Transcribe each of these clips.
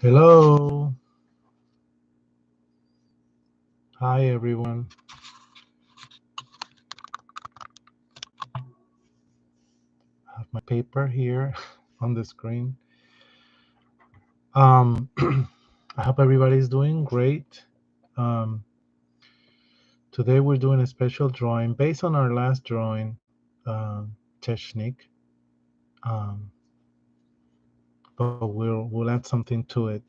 Hello. Hi, everyone. I have my paper here on the screen. I hope everybody's doing great. Um, Today we're doing a special drawing based on our last drawing technique, um, but we'll add something to it.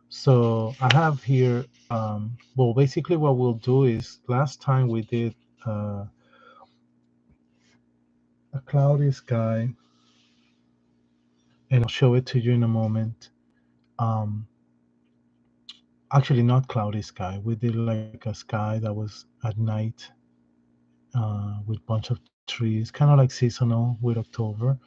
So I have here. Well, basically, what we'll do is last time we did uh, a cloudy sky, and I'll show it to you in a moment. Um, Actually, not cloudy sky. We did like a sky that was at night with bunch of trees, kind of like seasonal with October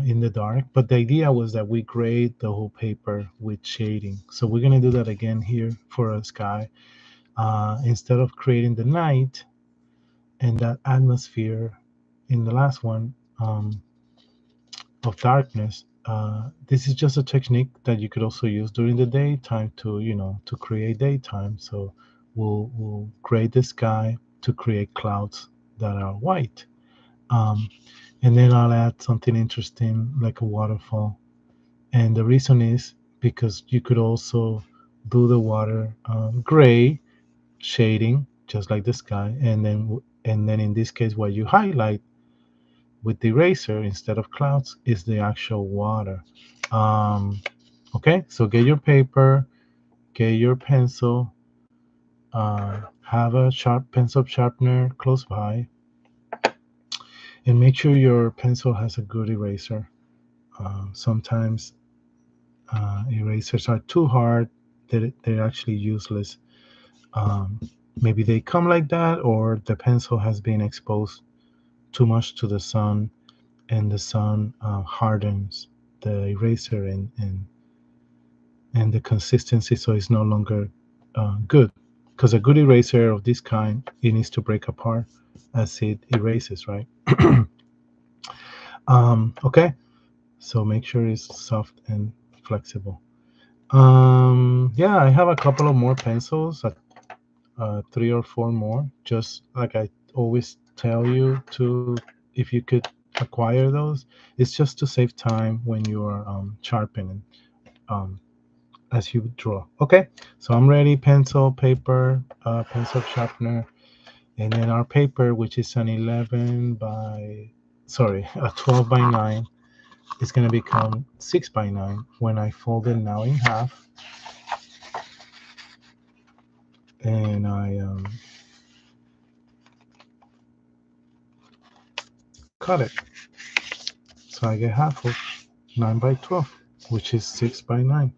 in the dark. But the idea was that we grade the whole paper with shading. So we're gonna do that again here for a sky. Instead of creating the night and that atmosphere in the last one of darkness, this is just a technique that you could also use during the daytime to, to create daytime. So we'll grade the sky to create clouds that are white. Um, and then I'll add something interesting like a waterfall. And the reason is because you could also do the water gray shading, just like the sky, and then in this case, what you highlight with the eraser instead of clouds is the actual water. Um, okay, so get your paper, get your pencil, have a sharp pencil sharpener close by, and make sure your pencil has a good eraser. Sometimes erasers are too hard, they're actually useless. Um, Maybe they come like that, or the pencil has been exposed too much to the sun, and the sun hardens the eraser and the consistency, so it's no longer good. Because a good eraser of this kind, it needs to break apart as it erases, right? Okay, so make sure it's soft and flexible. Yeah, I have a couple of more pencils, three or four more, just like I always tell you to, if you could acquire those, it's just to save time when you are sharpening. Um, as you draw. Okay, so I'm ready. Pencil, paper, pencil sharpener, and then our paper, which is an 11 by, sorry, a 12 by 9, is going to become 6 by 9 when I fold it now in half and I cut it. So I get half of 9 by 12, which is 6 by 9.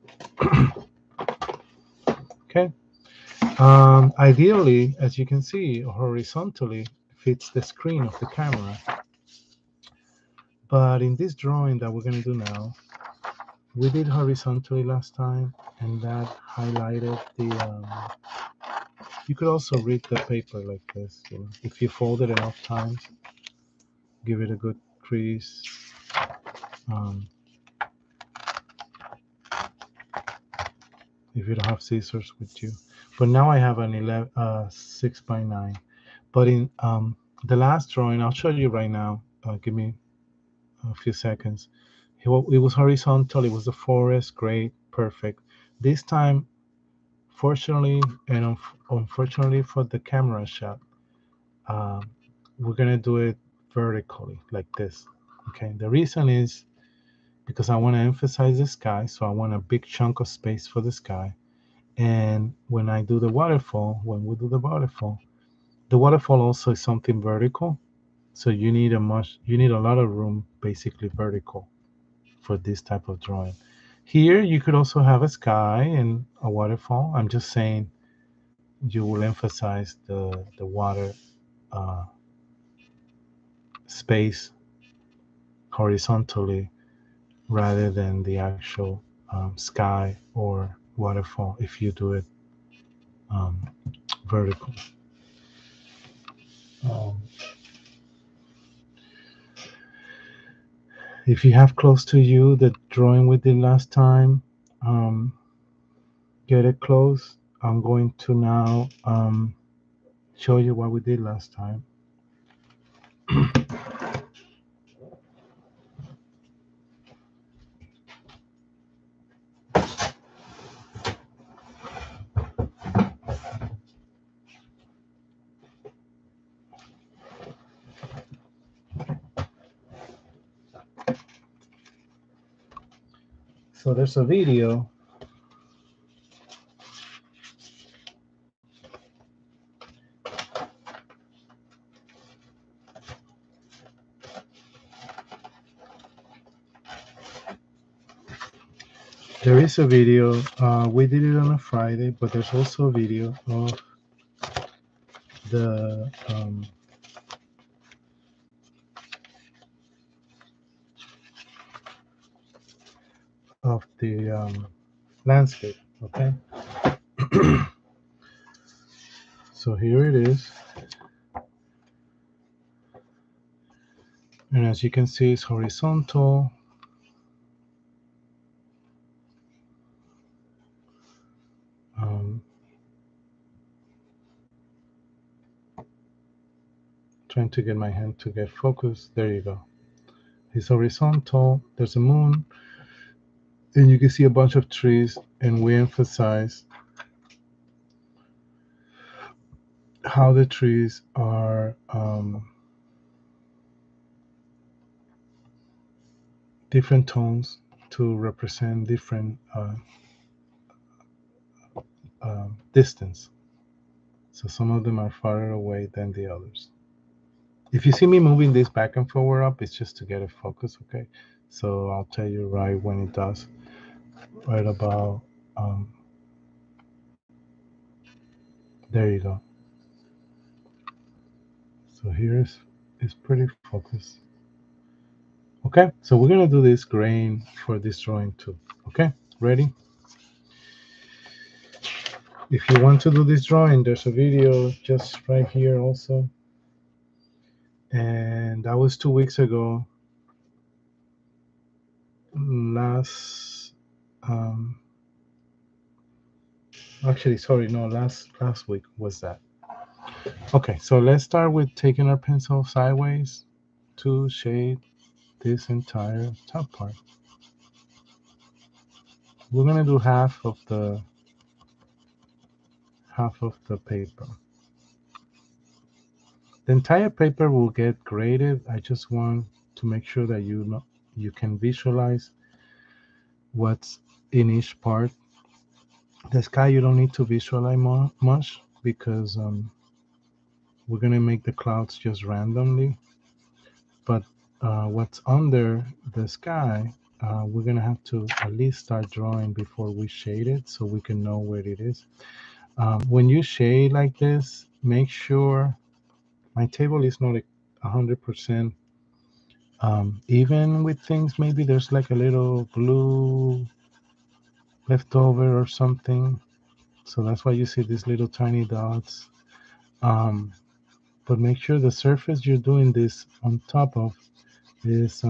Okay. Ideally, as you can see, horizontally fits the screen of the camera. But in this drawing that we're going to do now, we did horizontally last time, and that highlighted the. You could also read the paper like this. If you fold it enough times, give it a good crease. Um, if you don't have scissors with you, but now I have an 6 by 9. But in the last drawing, I'll show you right now. Give me a few seconds. It was horizontal. It was the forest. Great, perfect. This time, fortunately and unfortunately for the camera shot, um, we're gonna do it vertically like this. Okay. The reason is because I want to emphasize the sky, so I want a big chunk of space for the sky. And when I do the waterfall, when we do the waterfall also is something vertical. So you need a lot of room, basically vertical, for this type of drawing. Here you could also have a sky and a waterfall. I'm just saying you will emphasize the water uh, space horizontally rather than the actual sky or waterfall if you do it um, vertical. Um, if you have close to you the drawing we did last time, get it close, I'm going to now show you what we did last time. So there's a video. There is a video. We did it on a Friday, but there's also a video of the landscape. Okay, so here it is, and as you can see, it's horizontal. Um, trying to get my hand to get focused. There you go. It's horizontal. There's a moon, and you can see a bunch of trees. And we emphasize how the trees are different tones to represent different distance. So some of them are farther away than the others. If you see me moving this back and forward up, it's just to get it focused, okay? So I'll tell you right when it does. Right about, there you go. So here's, it's pretty focused. Okay, so we're gonna do this grain for this drawing too. Okay, ready? If you want to do this drawing, there's a video just right here also. And that was 2 weeks ago. Last, actually, sorry, no, last week was that. Okay, so let's start with taking our pencil sideways to shade this entire top part. We're gonna do half of the paper. The entire paper will get graded. I just want to make sure that you can visualize what's in each part. The sky you don't need to visualize much because we're gonna make the clouds just randomly. But what's under the sky, we're gonna have to at least start drawing before we shade it so we can know where it is. When you shade like this, make sure my table is not 100% even with things. Maybe there's like a little glue left over or something. So that's why you see these little tiny dots. But make sure the surface you're doing this on top of is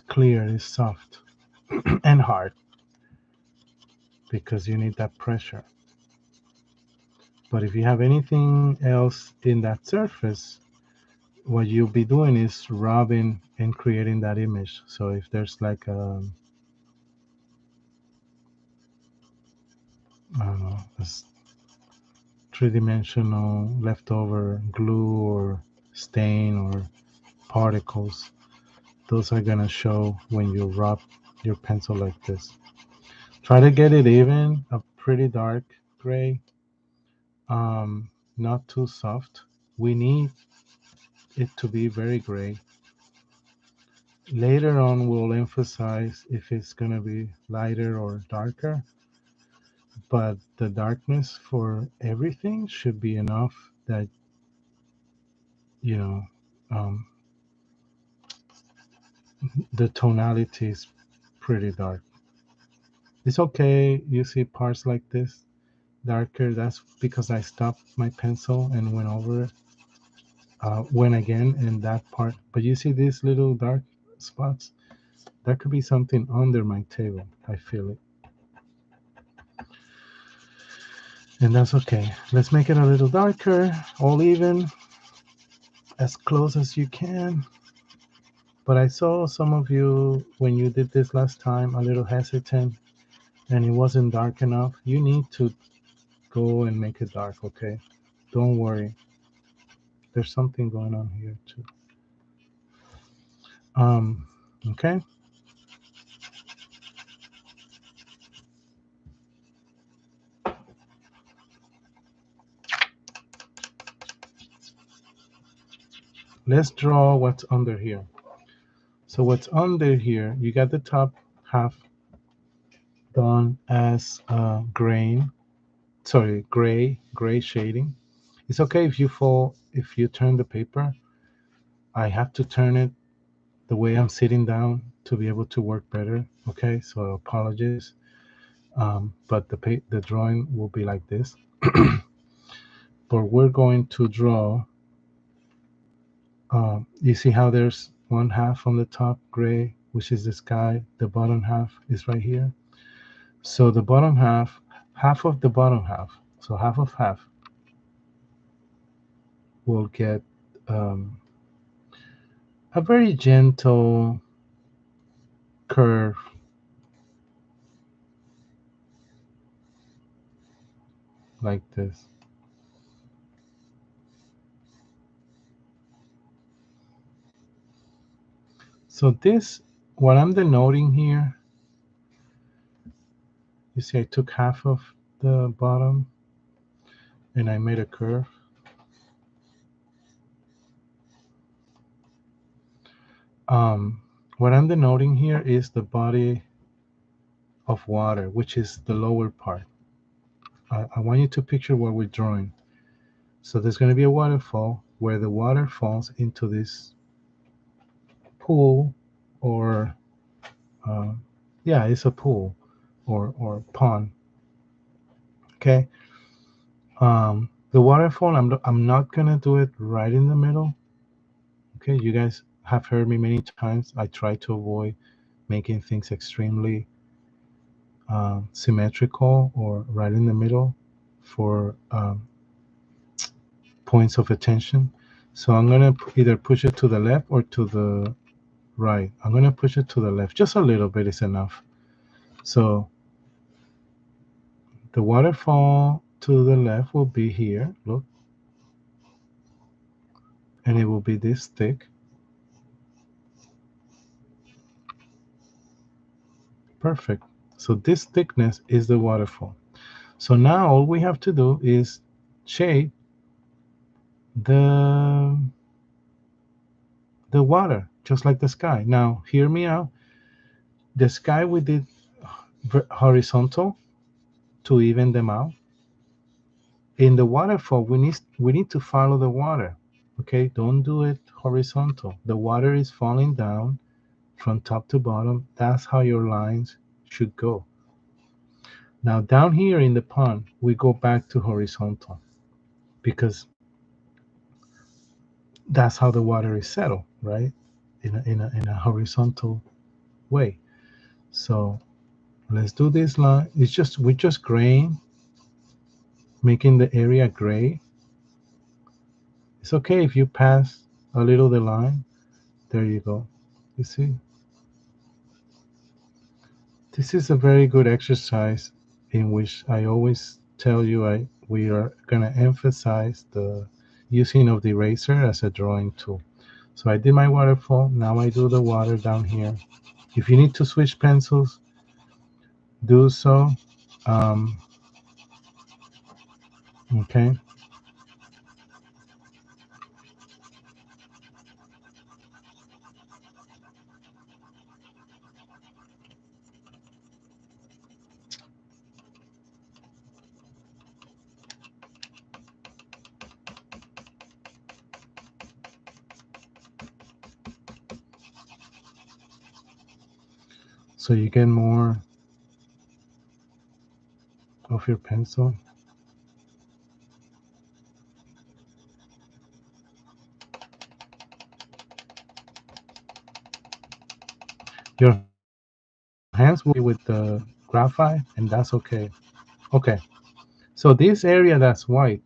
clear, is soft, and hard because you need that pressure. But if you have anything else in that surface, what you'll be doing is rubbing and creating that image. So if there's like a, I don't know, a three-dimensional leftover glue or stain or particles, those are gonna show when you rub your pencil like this. Try to get it even, a pretty dark gray, not too soft. We need it to be very gray. Later on, we'll emphasize if it's gonna be lighter or darker, but the darkness for everything should be enough that, you know, um, the tonality is pretty dark. It's okay. You see parts like this darker. That's because I stopped my pencil and went over it. Went again in that part. But you see these little dark spots? That could be something under my table. I feel it. And that's okay. Let's make it a little darker, all even, as close as you can. But I saw some of you, when you did this last time, a little hesitant and it wasn't dark enough. You need to go and make it dark, okay? Don't worry. There's something going on here too. Um, okay. Let's draw what's under here. So what's under here, you got the top half done as gray shading. It's okay if you turn the paper. I have to turn it the way I'm sitting down to be able to work better. Okay, so apologies. But the drawing will be like this. But we're going to draw. You see how there's one half on the top gray, which is the sky. The bottom half is right here. So the bottom half of the bottom half, so half of half, will get um, a very gentle curve like this. So this, what I'm denoting here, you see I took half of the bottom and I made a curve. Um, what I'm denoting here is the body of water, which is the lower part. I want you to picture what we're drawing. So there's going to be a waterfall where the water falls into this pool, or uh, yeah, it's a pool or pond. Okay. The waterfall, I'm not going to do it right in the middle. Okay. You guys have heard me many times. I try to avoid making things extremely symmetrical or right in the middle for points of attention. So I'm going to either push it to the left or to the right. I'm going to push it to the left. Just a little bit is enough. So the waterfall to the left will be here. Look. And it will be this thick. Perfect. So this thickness is the waterfall. So now all we have to do is shade the the water, just like the sky. Now, hear me out. The sky we did horizontal to even them out. In the waterfall, we need to follow the water. Okay, don't do it horizontal. The water is falling down from top to bottom. That's how your lines should go. Now down here in the pond, we go back to horizontal because that's how the water is settled, right? In a horizontal way. So let's do this line. We're just graying, making the area gray. It's okay if you pass a little the line. There you go. You see, this is a very good exercise in which I always tell you we are gonna emphasize the using of the eraser as a drawing tool. So I did my waterfall. Now I do the water down here. If you need to switch pencils, do so. Um, okay. So you get more of your pencil. Your hands will be with the graphite, and that's okay. Okay. So this area that's white,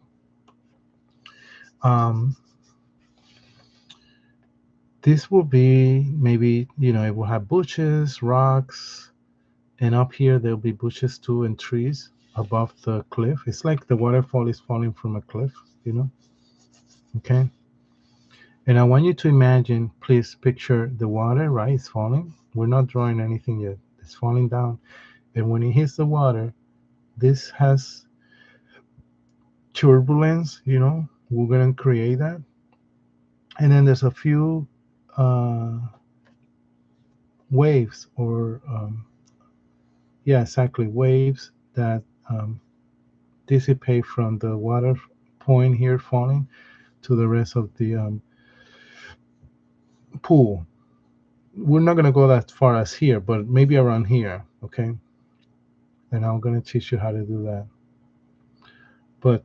um, this will be maybe, it will have bushes, rocks, and up here there'll be bushes too and trees above the cliff. It's like the waterfall is falling from a cliff, you know? Okay. And I want you to imagine, please picture the water, right? It's falling. We're not drawing anything yet. It's falling down. And when it hits the water, this has turbulence, we're going to create that. And then there's a few uh, waves or, yeah, exactly, waves that dissipate from the water point here falling to the rest of the pool. We're not going to go that far as here, but maybe around here, okay? And I'm going to teach you how to do that. But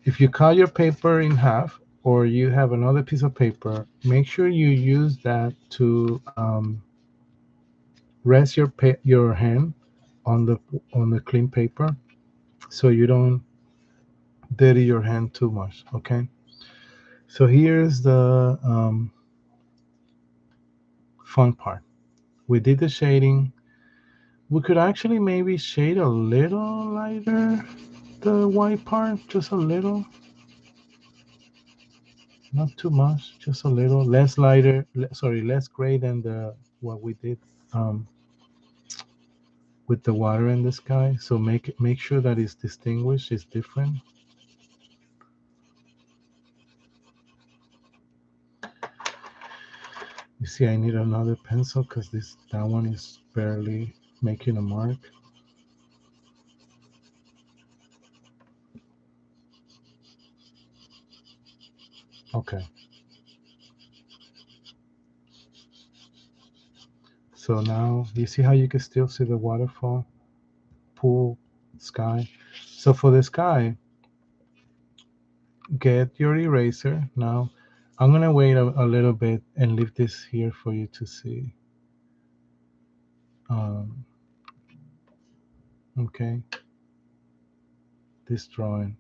if you cut your paper in half or you have another piece of paper, make sure you use that to rest your hand on the clean paper so you don't dirty your hand too much. Okay. So here's the fun part. We did the shading. We could actually maybe shade a little lighter the white part, just a little, not too much, just a little less lighter. Sorry, less gray than the what we did um, with the water in the sky. So make sure that it's distinguished, it's different. You see, I need another pencil because that one is barely making a mark. Okay, so now you see how you can still see the waterfall, pool, sky. So for the sky, get your eraser. Now I'm gonna wait a little bit and leave this here for you to see. Um, okay, this drawing,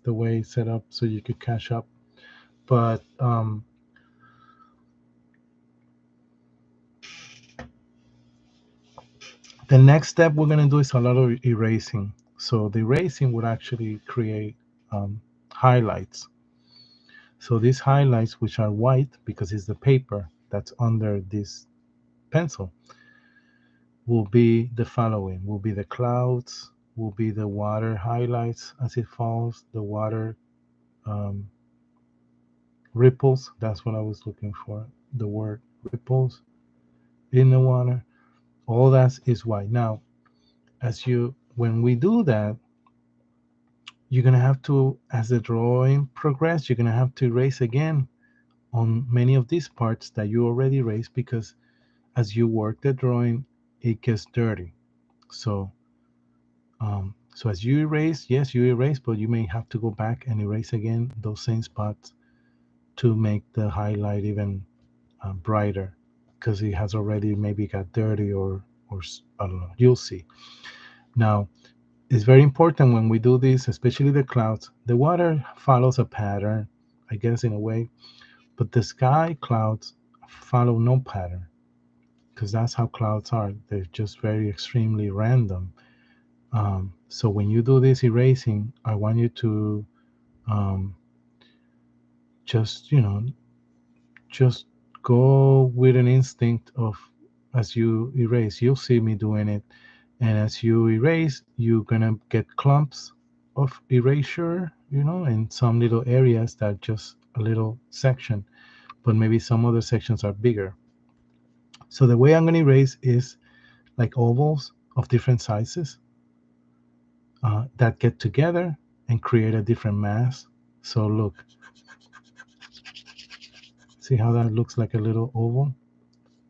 the way it's set up so you could catch up. But the next step we're gonna do is a lot of erasing. So the erasing would actually create highlights. So these highlights, which are white because it's the paper that's under this pencil, will be the following: will be the clouds, will be the water highlights as it falls, the water um, ripples. That's what I was looking for. The word ripples in the water. All that is white. Now, when we do that, you're gonna have to, as the drawing progress, you're gonna have to erase again on many of these parts that you already erased because as you work the drawing, it gets dirty. So as you erase, yes, you erase, but you may have to go back and erase again those same spots to make the highlight even brighter because it has already maybe got dirty or I don't know. You'll see. Now, it's very important when we do this, especially the clouds. The water follows a pattern, I guess, in a way, but the sky clouds follow no pattern because that's how clouds are. They're just very extremely random. So when you do this erasing, I want you to um, just, just go with an instinct of as you erase, you'll see me doing it. And as you erase, you're gonna get clumps of erasure, in some little areas that just a little section, but maybe some other sections are bigger. So the way I'm gonna erase is like ovals of different sizes that get together and create a different mass. So look, see how that looks like a little oval?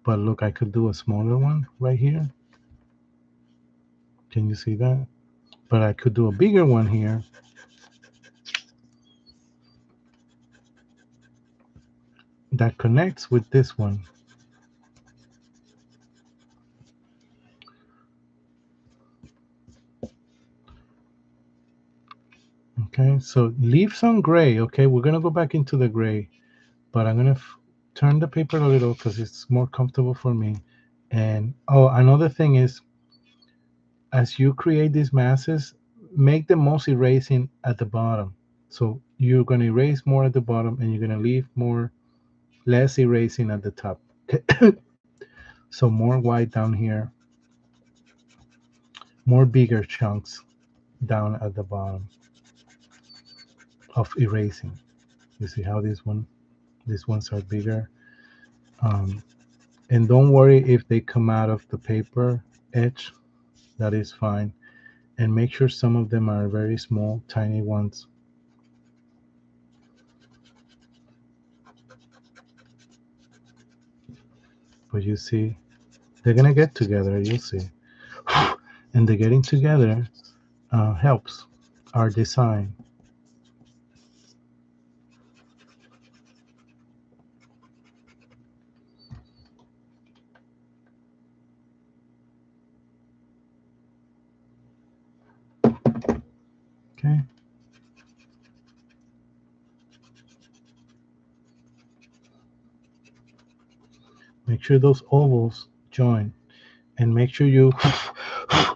But look, I could do a smaller one right here. Can you see that? But I could do a bigger one here that connects with this one. Okay, so leave some gray. Okay, we're gonna go back into the gray, but I'm gonna turn the paper a little because it's more comfortable for me. And oh, another thing is, as you create these masses, make the most erasing at the bottom. So you're gonna erase more at the bottom, and you're gonna leave less erasing at the top. So more white down here, more bigger chunks down at the bottom of erasing. You see how these ones are bigger. Um, and don't worry if they come out of the paper edge. That is fine. And make sure some of them are very small, tiny ones. But you see, they're gonna get together. You'll see, and the getting together helps our design. Okay. Make sure those ovals join, and make sure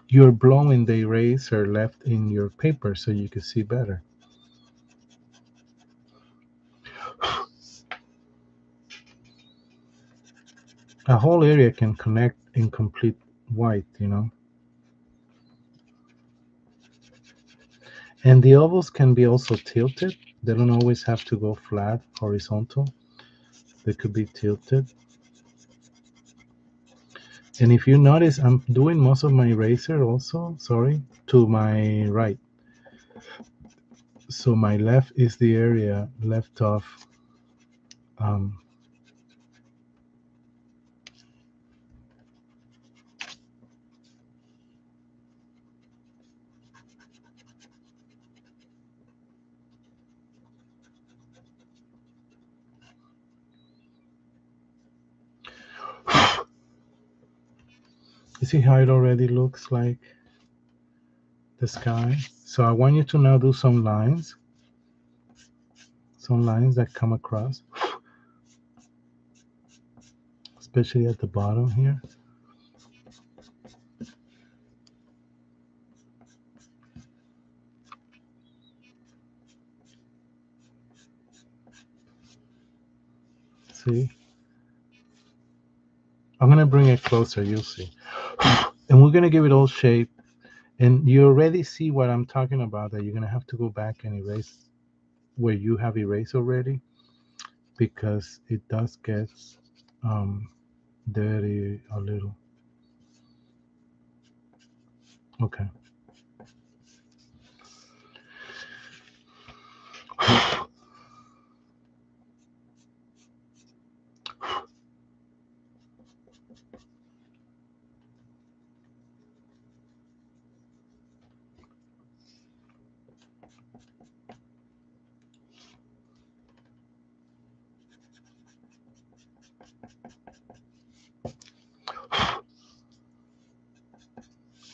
you're blowing the eraser left in your paper so you can see better. A whole area can connect in complete white. And the ovals can be also tilted. They don't always have to go flat, horizontal. They could be tilted. And if you notice, I'm doing most of my eraser also, sorry, to my right. So my left is the area left off. Um, you see how it already looks like the sky? So I want you to now do some lines that come across, especially at the bottom here. See? I'm gonna bring it closer, you'll see. And we're gonna give it all shape. And you already see what I'm talking about, that you're gonna have to go back and erase where you have erased already, because it does get um, dirty a little. Okay.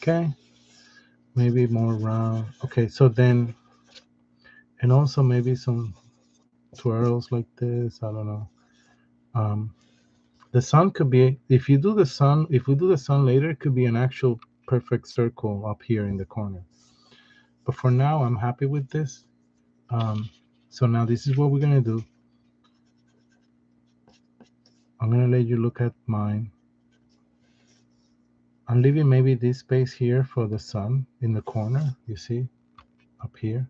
Okay. Maybe more round. Okay, so then, and also maybe some twirls like this. I don't know. Um, the sun could be, if we do the sun later, it could be an actual perfect circle up here in the corner. But for now, I'm happy with this. Um, so now this is what we're gonna do. I'm gonna let you look at mine. I'm leaving maybe this space here for the sun in the corner, you see, up here.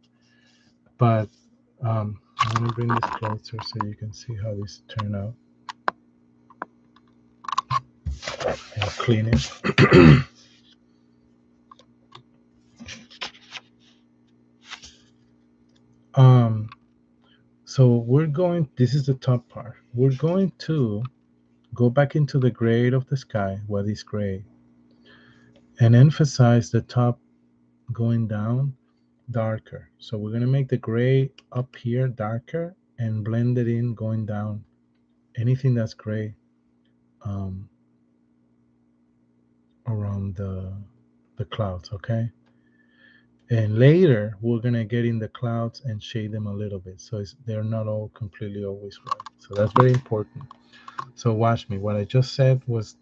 But I'm gonna bring this closer so you can see how this turned out. And clean it. um, so this is the top part. We're going to go back into the gray of the sky, what is gray, and emphasize the top going down darker. So we're gonna make the gray up here darker and blend it in going down. Anything that's gray um, around the clouds, okay? And later, we're going to get in the clouds and shade them a little bit. So they're not all completely always white. So that's very important. So watch me. What I just said was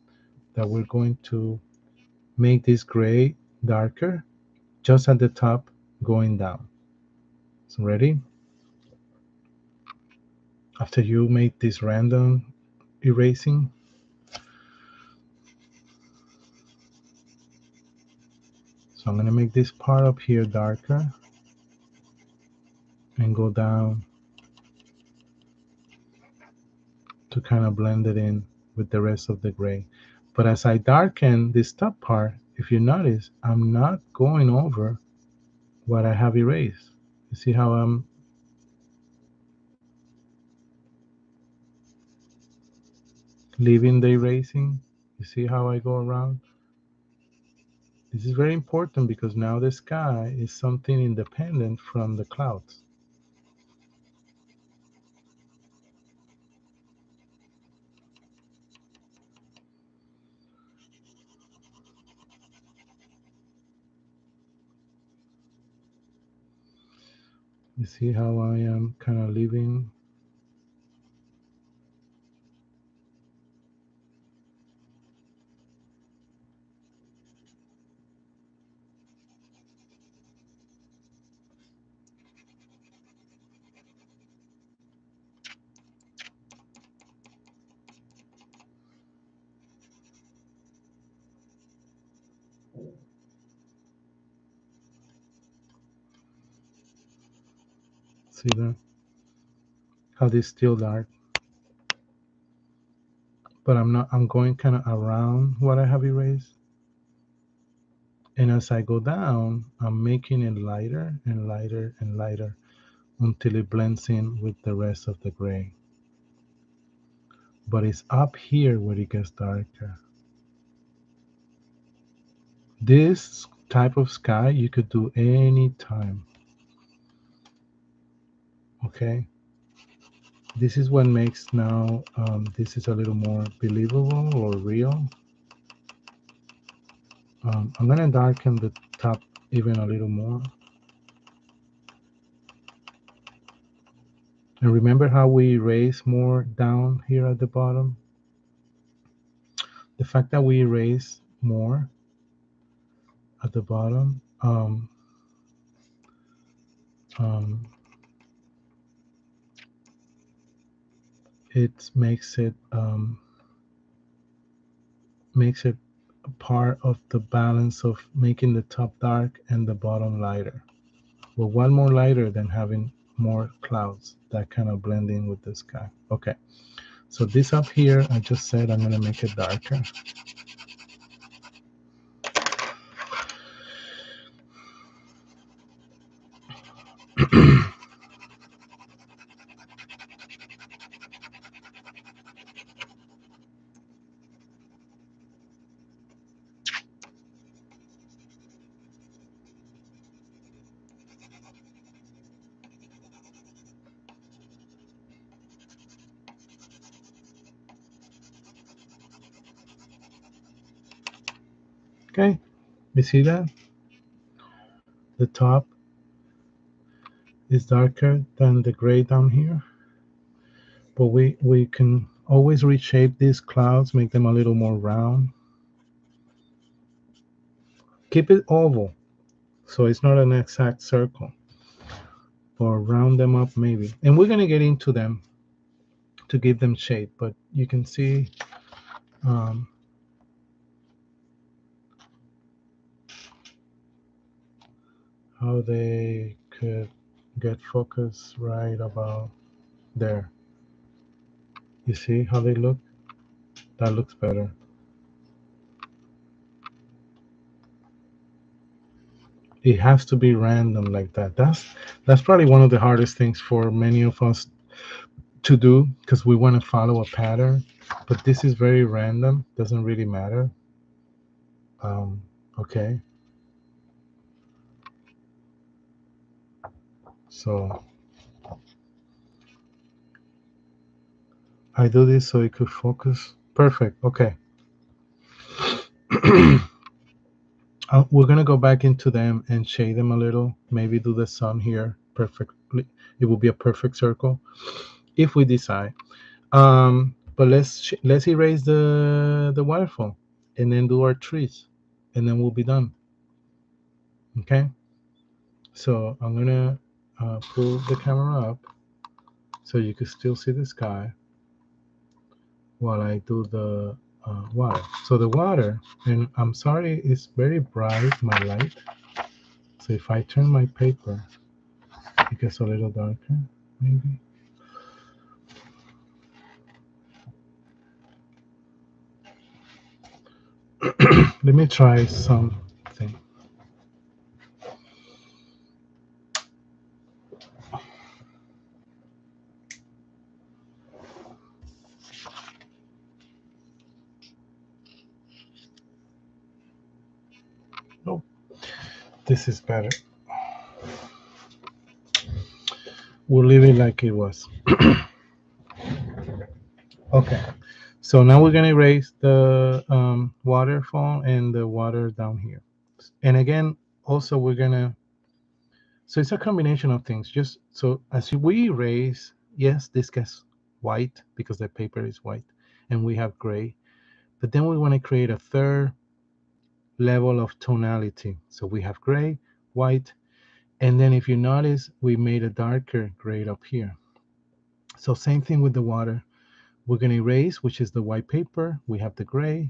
that we're going to make this gray darker just at the top going down. So ready? After you make this random erasing, so I'm going to make this part up here darker and go down to kind of blend it in with the rest of the gray. But as I darken this top part, if you notice, I'm not going over what I have erased. You see how I'm leaving the erasing? You see how I go around? This is very important because now the sky is something independent from the clouds. You see how I am kind of leaving? See that? How this still dark, but I'm going kind of around what I have erased. And as I go down, I'm making it lighter and lighter and lighter until it blends in with the rest of the gray. But it's up here where it gets darker. This type of sky you could do any time. Okay? This is what makes now this is a little more believable or real. I'm gonna darken the top even a little more. And remember how we erase more down here at the bottom? The fact that we erase more at the bottom, um, it makes it a part of the balance of making the top dark and the bottom lighter. Well, one more lighter than having more clouds that kind of blend in with the sky. Okay, so this up here, I just said I'm gonna make it darker. Okay, you see that? The top is darker than the gray down here, but we can always reshape these clouds, make them a little more round. Keep it oval, so it's not an exact circle, or round them up maybe. And we're gonna get into them to give them shape, but you can see um, how they could get focus right about there. You see how they look? That looks better. It has to be random like that. That's probably one of the hardest things for many of us to do because we want to follow a pattern, but this is very random. Doesn't really matter. Okay, so I do this so it could focus. Perfect. Okay. We're gonna go back into them and shade them a little. Maybe do the sun here perfectly. It will be a perfect circle if we decide. But let's erase the waterfall and then do our trees, and then we'll be done. Okay. So I'm gonna pull the camera up so you can still see the sky while I do the water. So the water, and I'm sorry, it's very bright, my light. So if I turn my paper, it gets a little darker, maybe. Let me try something. Oh, this is better. We'll leave it like it was. Okay. So now we're gonna erase the waterfall and the water down here. And again, also we're gonna. So it's a combination of things. Just so as we erase, yes, this gets white because the paper is white, and we have gray. But then we want to create a third level of tonality. So we have gray, white, and then if you notice, we made a darker gray up here. So same thing with the water. We're going to erase, which is the white paper. We have the gray,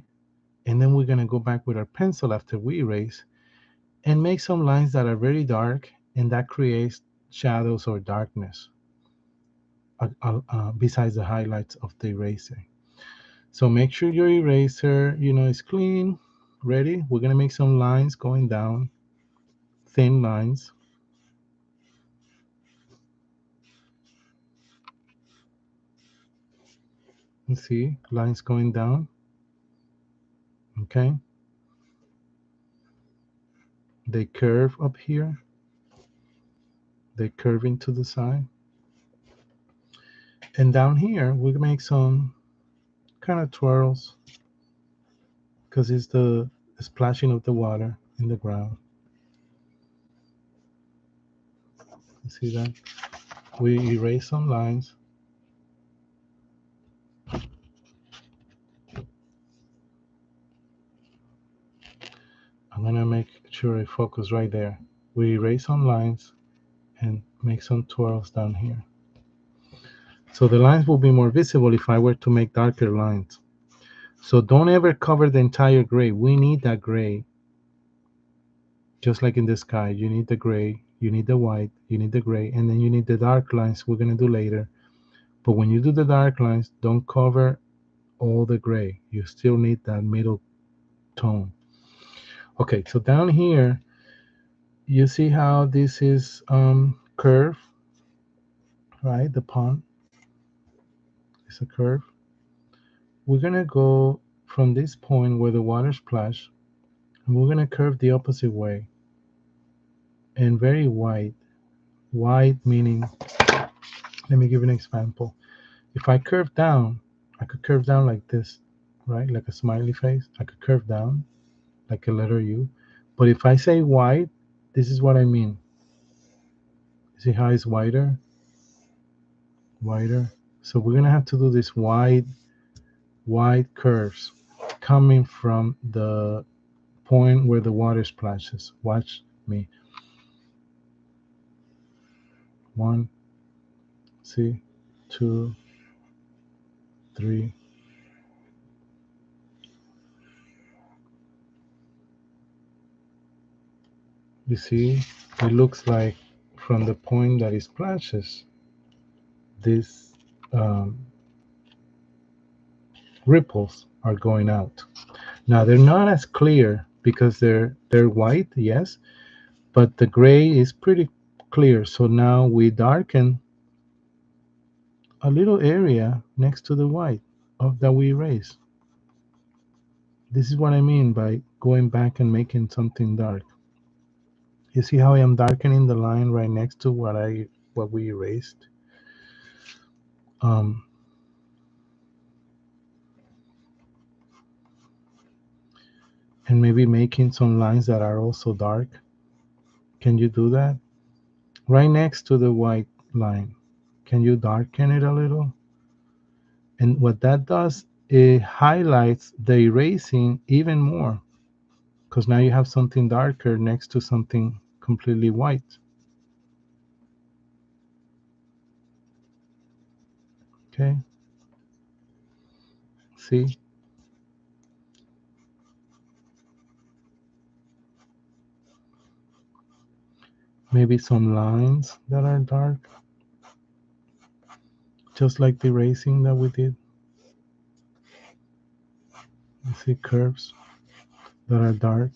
and then we're going to go back with our pencil after we erase and make some lines that are very dark, and that creates shadows or darkness besides the highlights of the eraser. So make sure your eraser, is clean, ready. We're going to make some lines going down, thin lines. You see lines going down. Okay. They curve up here. They curve into the side. And down here, we make some kind of twirls because it's the splashing of the water in the ground. You see that? We erase some lines. I'm gonna make sure I focus right there. We erase some lines and make some twirls down here. So the lines will be more visible if I were to make darker lines. So don't ever cover the entire gray. We need that gray. Just like in the sky, you need the gray, you need the white, you need the gray, and then you need the dark lines we're gonna do later. But when you do the dark lines, don't cover all the gray. You still need that middle tone. Okay, so down here, you see how this is curve, right? The pond is a curve. We're gonna go from this point where the water splash, and we're gonna curve the opposite way, and very wide. Wide meaning, let me give you an example. If I curve down, I could curve down like this, right? Like a smiley face. I could curve down like a letter U. But if I say wide, this is what I mean. See how it's wider? Wider. So we're gonna have to do this wide curves coming from the point where the water splashes. Watch me. One, see, two, three. You see, it looks like from the point that it splashes, this ripples are going out. Now they're not as clear because they're white, yes, but the gray is pretty clear. So now we darken a little area next to the white of that we erased. This is what I mean by going back and making something dark. You see how I am darkening the line right next to what we erased? Um, and maybe making some lines that are also dark. Can you do that? Right next to the white line. Can you darken it a little? And what that does, it highlights the erasing even more because now you have something darker next to something completely white. Okay, see, maybe some lines that are dark, just like the erasing that we did. You see curves that are dark.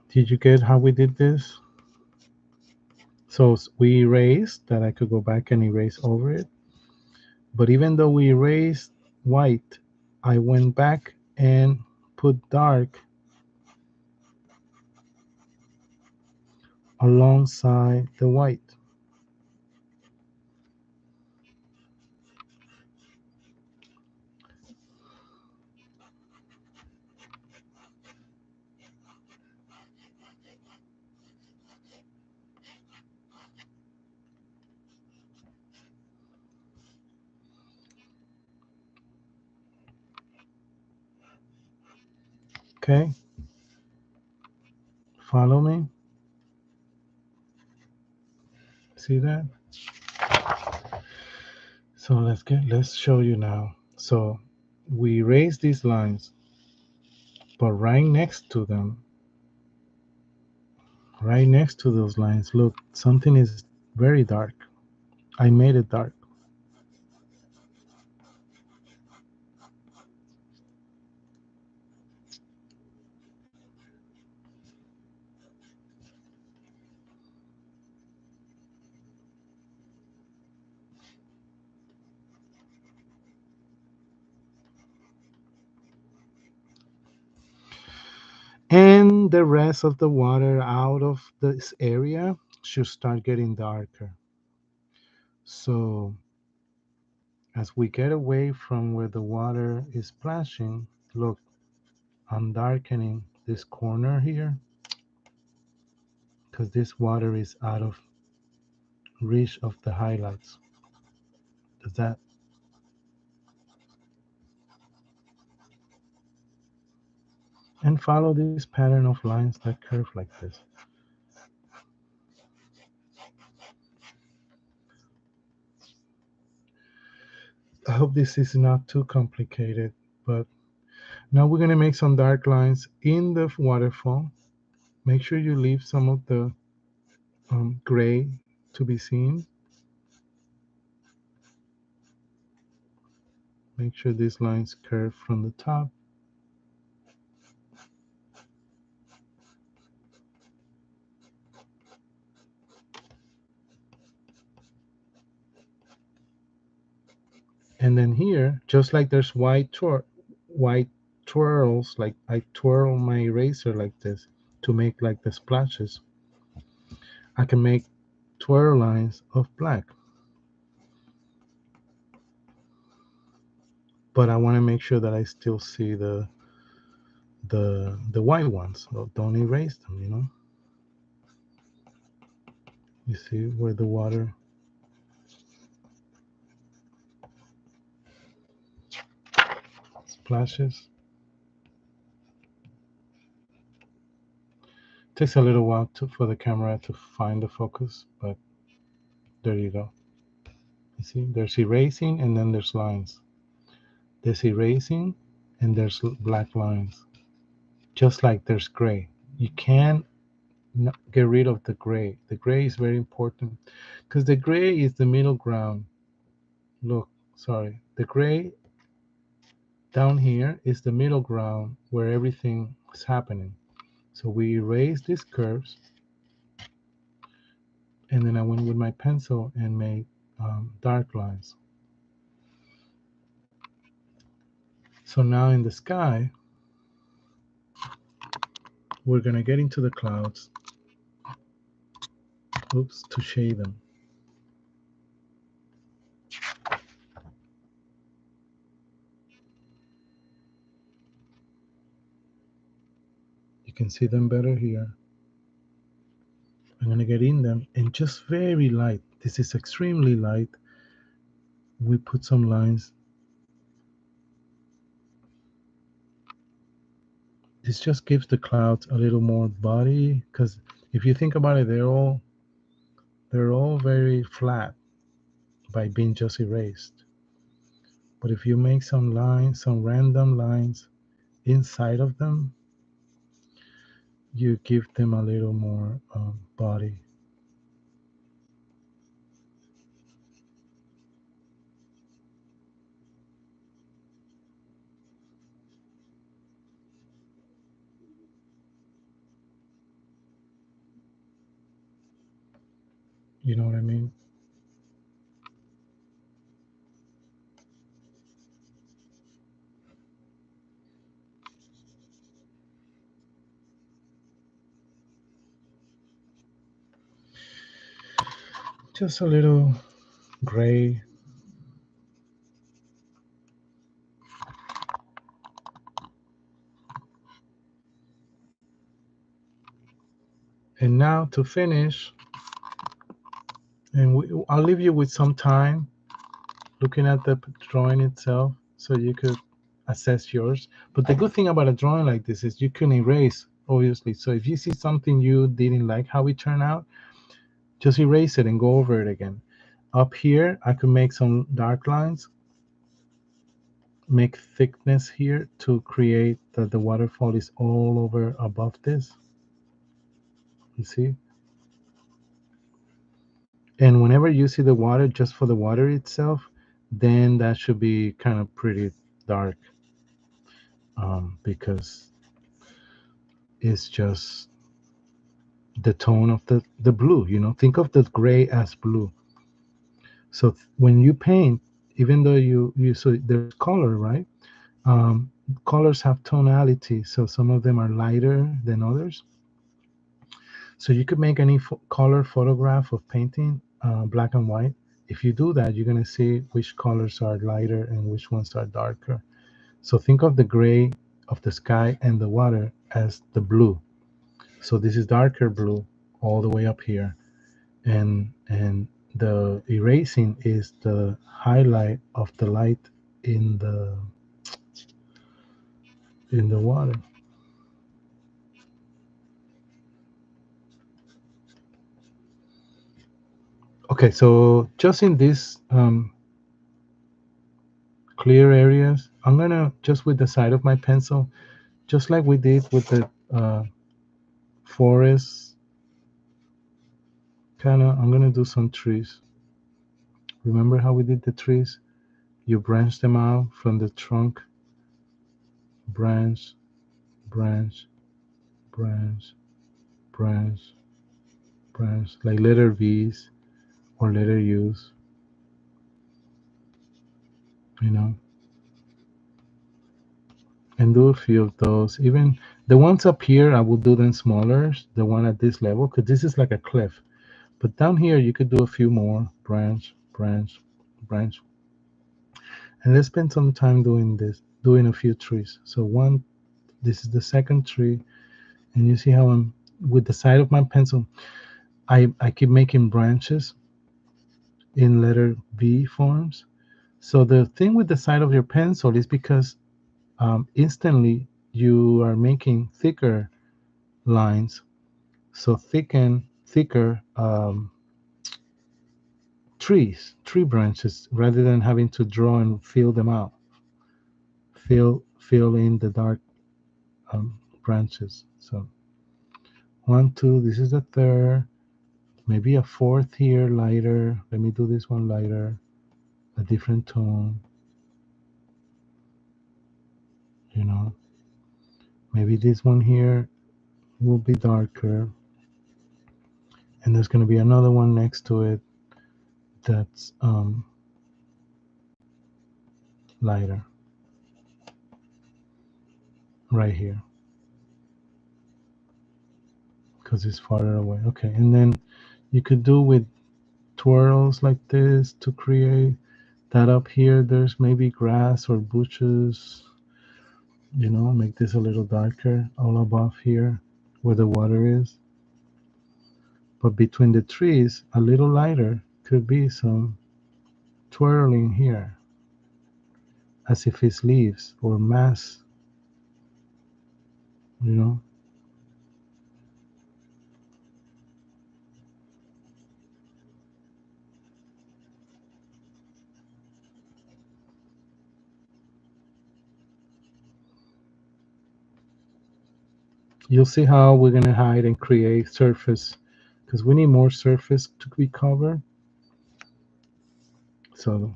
Did you get how we did this? So we erased that I could go back and erase over it. But even though we erased white, I went back and put dark alongside the white. Okay, follow me. See that? So let's show you now. So we erase these lines, but right next to those lines, look, something is very dark. I made it dark. And the rest of the water out of this area should start getting darker. So as we get away from where the water is splashing, look, I'm darkening this corner here because this water is out of reach of the highlights. Does that? And follow this pattern of lines that curve like this. I hope this is not too complicated, but now we're going to make some dark lines in the waterfall. Make sure you leave some of the gray to be seen. Make sure these lines curve from the top. And then here, just like there's white twirls, like I twirl my eraser like this to make like the splashes, I can make twirl lines of black. But I want to make sure that I still see the white ones. So don't erase them, you know. You see where the water splashes. Takes a little while for the camera to find the focus, but there you go. You see, there's erasing and then there's lines. There's erasing and there's black lines. Just like there's gray. You can't get rid of the gray. The gray is very important because the gray is the middle ground. Look, sorry. The gray down here is the middle ground where everything is happening. So we erase these curves, and then I went with my pencil and made dark lines. So now in the sky, we're gonna get into the clouds. Oops, to shade them. You can see them better here. I'm gonna get in them and just very light. This is extremely light. We put some lines. This just gives the clouds a little more body because if you think about it, they're all very flat by being just erased. But if you make some lines, some random lines inside of them, you give them a little more body. You know what I mean? Just a little gray. And now to finish, and I'll leave you with some time looking at the drawing itself so you could assess yours. But the good thing about a drawing like this is you can erase, obviously. So if you see something you didn't like how it turned out, just erase it and go over it again. Up here, I could make some dark lines, make thickness here to create that the waterfall is all over above this. You see? And whenever you see the water, just for the water itself, then that should be kind of pretty dark because it's just the tone of the blue. Think of the gray as blue. So when you paint, even though you so there's color, right? Um, Colors have tonality, so some of them are lighter than others. So you could make any color photograph of painting, black and white. If you do that, you're gonna see which colors are lighter and which ones are darker. So think of the gray of the sky and the water as the blue. So this is darker blue all the way up here, and the erasing is the highlight of the light in the water. Okay, so just in this clear areas, I'm gonna just with the side of my pencil, just like we did with the forest, I'm gonna do some trees. Remember how we did the trees? You branch them out from the trunk, branch, branch, branch, branch, branch, like letter V's or letter U's, you know, and do a few of those. Even the ones up here, I will do them smaller, the one at this level, because this is like a cliff. But down here, you could do a few more, branch, branch, branch. And let's spend some time doing this, doing a few trees. So this is the second tree, and you see how I'm, with the side of my pencil, I keep making branches in letter V forms. So the thing with the side of your pencil is because instantly you are making thicker lines, so thicker tree branches, rather than having to draw and fill them out, fill in the dark branches. So 1, 2, this is the third, maybe a fourth here, lighter. Let me do this one lighter, a different tone, you know. Maybe this one here will be darker, and there's going to be another one next to it that's lighter right here. because it's farther away. Okay, and then you could do with twirls like this to create that up here. There's maybe grass or bushes, make this a little darker all above here where the water is. But between the trees, a little lighter could be some twirling here as if it's leaves or mass, you know. You'll see how we're going to hide and create surface because we need more surface to be covered. So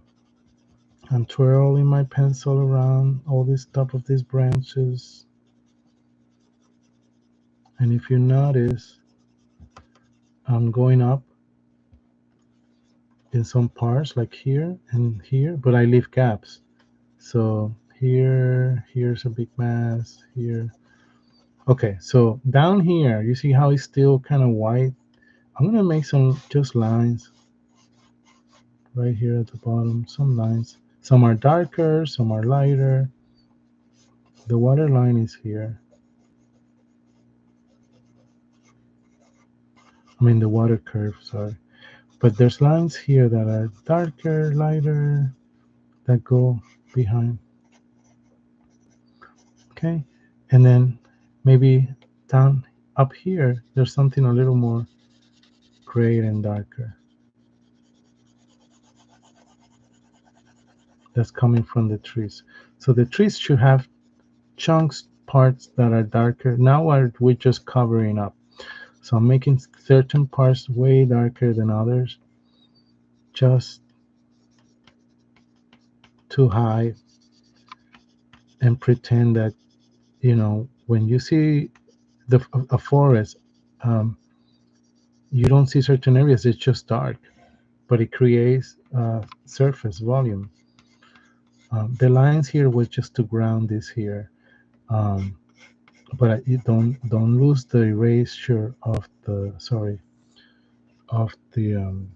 I'm twirling my pencil around all this top of these branches. And if you notice, I'm going up in some parts like here and here, but I leave gaps. So here's a big mass, here. Okay, so down here, you see how it's still kind of white? I'm gonna make some just lines right here at the bottom, some lines. Some are darker, some are lighter. The water line is here. I mean the water curve, sorry. But there's lines here that are darker, lighter, that go behind. Okay, and then maybe down up here, there's something a little more gray and darker. That's coming from the trees. So the trees should have chunks, parts that are darker. Now we're just covering up. So I'm making certain parts way darker than others, just to hide and pretend that, when you see a forest, um, you don't see certain areas. It's just dark, but it creates surface volume. The lines here was just to ground this here. Um, but you don't lose the erasure of the of the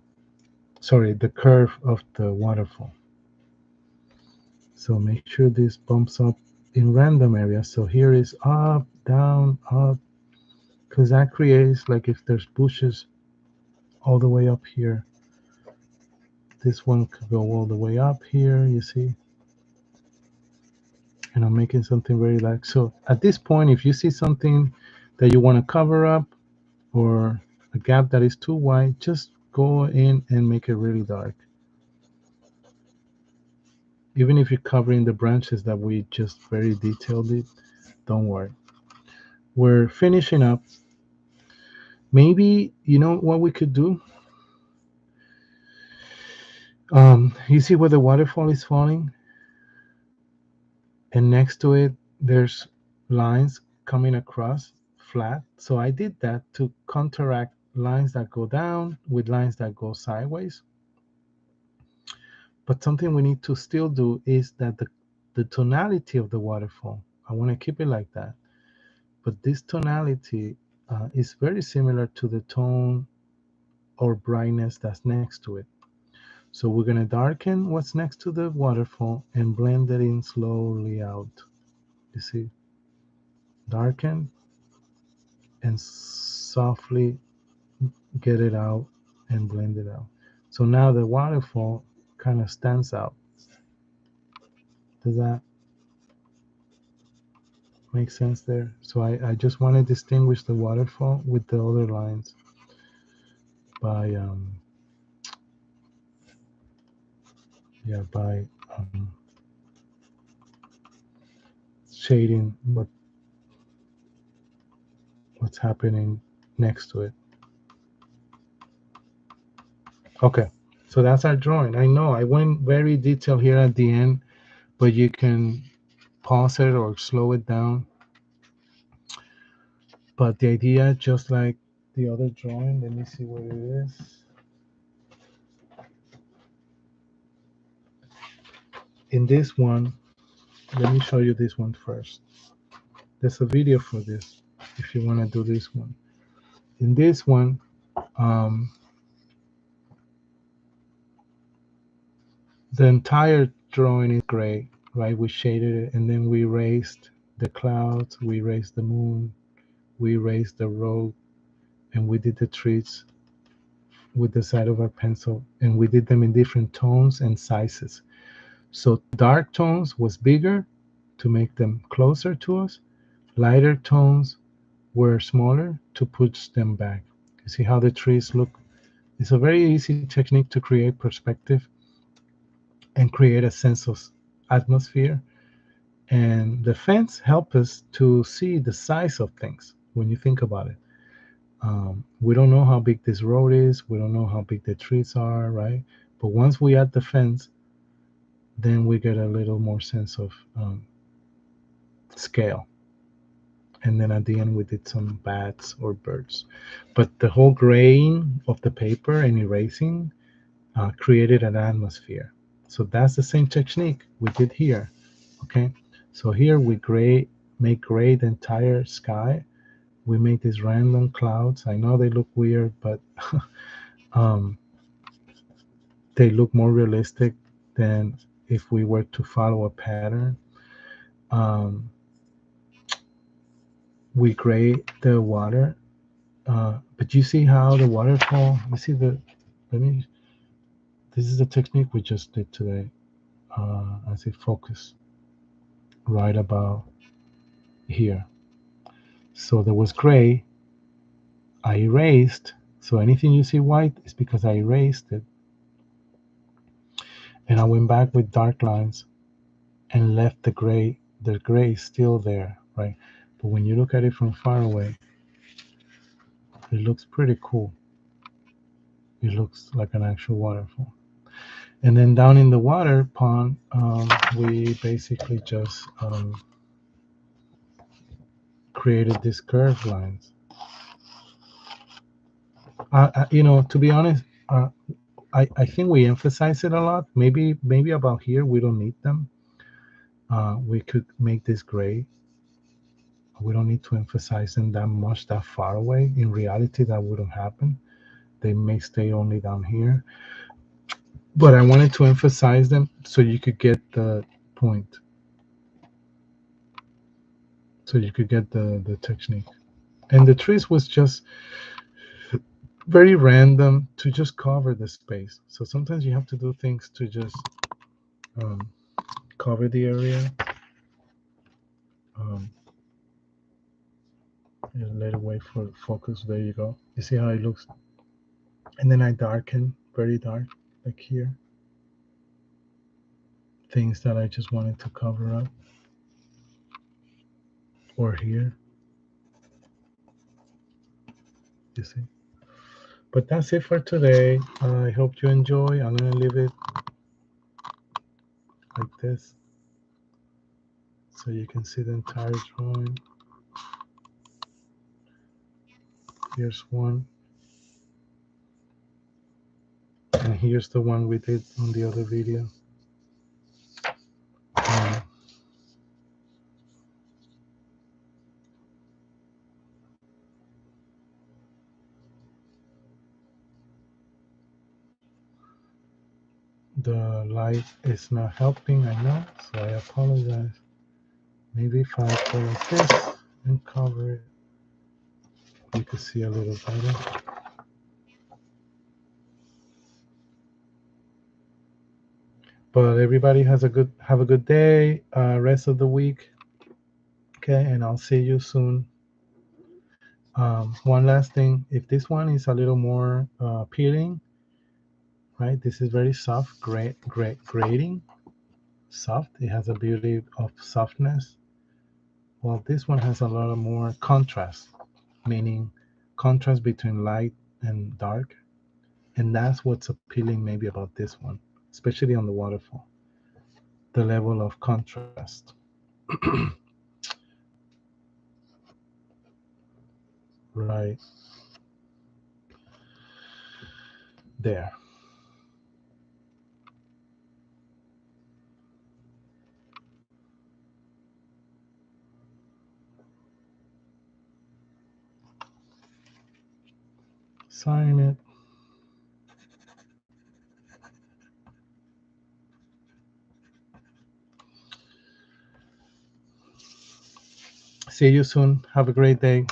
the curve of the waterfall. So make sure this bumps up in random areas. So here is up, down, up, because that creates, like, if there's bushes all the way up here, this one could go all the way up here, you see. And I'm making something very light. So at this point, if you see something that you want to cover up, or a gap that is too wide, just go in and make it really dark. Even if you're covering the branches that we just very detailed it, don't worry. We're finishing up. Maybe, what we could do? You see where the waterfall is falling? And next to it, there's lines coming across flat. So I did that to counteract lines that go down with lines that go sideways. But something we need to still do is that the tonality of the waterfall, I want to keep it like that. But this tonality is very similar to the tone or brightness that's next to it. So we're going to darken what's next to the waterfall and blend it in slowly out. You see? Darken and softly get it out and blend it out. So now the waterfall kind of stands out. Does that make sense there? So I just want to distinguish the waterfall with the other lines by by shading what's happening next to it. Okay, so that's our drawing. I know I went very detailed here at the end, but you can pause it or slow it down. But the idea, just like the other drawing, let me see what it is. In this one, let me show you this one first. There's a video for this if you want to do this one. In this one, um, the entire drawing is gray, right? We shaded it, and then we raised the clouds, we raised the moon, we raised the road, and we did the trees with the side of our pencil, and we did them in different tones and sizes. So dark tones was bigger to make them closer to us. Lighter tones were smaller to push them back. You see how the trees look? It's a very easy technique to create perspective and create a sense of atmosphere. And the fence help us to see the size of things when you think about it. We don't know how big this road is. We don't know how big the trees are, right? But once we add the fence, then we get a little more sense of scale. And then at the end, we did some bats or birds. But the whole graying of the paper and erasing created an atmosphere. So that's the same technique we did here. Okay. So here we make gray the entire sky. We make these random clouds. I know they look weird, but um, they look more realistic than if we were to follow a pattern. Um, we gray the water, but you see how the waterfall. You see the. Let me. This is the technique we just did today. I say focus right about here. So there was gray. I erased. So anything you see white is because I erased it, and I went back with dark lines and left the gray. The gray is still there, right? But when you look at it from far away, it looks pretty cool. It looks like an actual waterfall. And then down in the water pond, we basically just created these curved lines. To be honest, I think we emphasize it a lot. Maybe about here we don't need them. We could make this gray. We don't need to emphasize them that much that far away. In reality, that wouldn't happen. They may stay only down here. But I wanted to emphasize them so you could get the point. So you could get the technique. And the trees was just very random to just cover the space. So sometimes you have to do things to just um, cover the area. Um, let it wait for focus. There you go. You see how it looks? And then I darken, very dark, like here. Things that I just wanted to cover up. Or here, you see. But that's it for today. I hope you enjoy. I'm going to leave it like this so you can see the entire drawing. Here's one. And here's the one we did on the other video. Um, the light is not helping, I know, so I apologize. Maybe if I go like this and cover it, you can see a little better. But everybody have a good day, rest of the week. Okay, and I'll see you soon. One last thing, if this one is a little more peeling, right? This is very soft, grating, soft. It has a beauty of softness. Well, this one has a lot of more contrast, meaning contrast between light and dark. And that's what's appealing maybe about this one, especially on the waterfall. The level of contrast. Right there. sign it. See you soon. Have a great day.